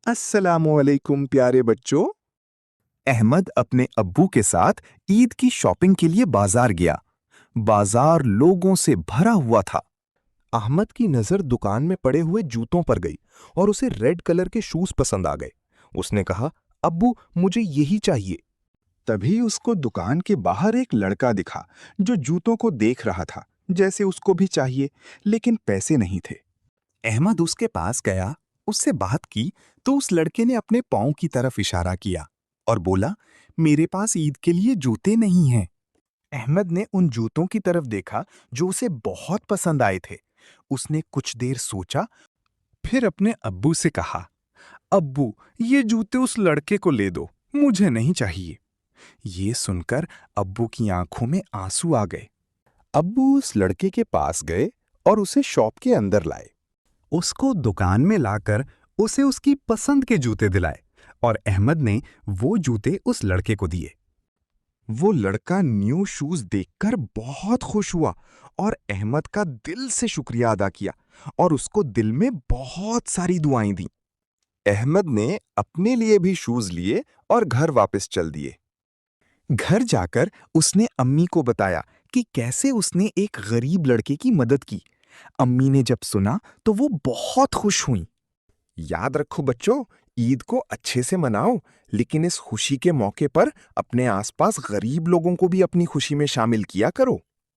अस्सलामुअलैकुम प्यारे बच्चों। अहमद अपने अब्बू के साथ ईद की शॉपिंग के लिए बाजार गया। बाजार लोगों से भरा हुआ था। अहमद की नजर दुकान में पड़े हुए जूतों पर गई और उसे रेड कलर के शूज पसंद आ गए। उसने कहा, अब्बू मुझे यही चाहिए। तभी उसको दुकान के बाहर एक लड़का दिखा जो जूतों को देख रहा था, जैसे उसको भी चाहिए, लेकिन पैसे नहीं थे। अहमद उसके पास गया, उससे बात की तो उस लड़के ने अपने पाँव की तरफ इशारा किया और बोला, मेरे पास ईद के लिए जूते नहीं हैं। अहमद ने उन जूतों की तरफ देखा जो उसे बहुत पसंद आए थे। उसने कुछ देर सोचा, फिर अपने अब्बू से कहा, अब्बू ये जूते उस लड़के को ले दो, मुझे नहीं चाहिए। ये सुनकर अब्बू की आंखों में आंसू आ गए। अब्बू उस लड़के के पास गए और उसे शॉप के अंदर लाए। उसको दुकान में लाकर उसे उसकी पसंद के जूते दिलाए और अहमद ने वो जूते उस लड़के को दिए। वो लड़का न्यू शूज देखकर बहुत खुश हुआ और अहमद का दिल से शुक्रिया अदा किया और उसको दिल में बहुत सारी दुआएं दी। अहमद ने अपने लिए भी शूज लिए और घर वापस चल दिए। घर जाकर उसने अम्मी को बताया कि कैसे उसने एक गरीब लड़के की मदद की। अम्मी ने जब सुना तो वो बहुत खुश हुईं। याद रखो बच्चों, ईद को अच्छे से मनाओ, लेकिन इस खुशी के मौके पर अपने आसपास गरीब लोगों को भी अपनी खुशी में शामिल किया करो।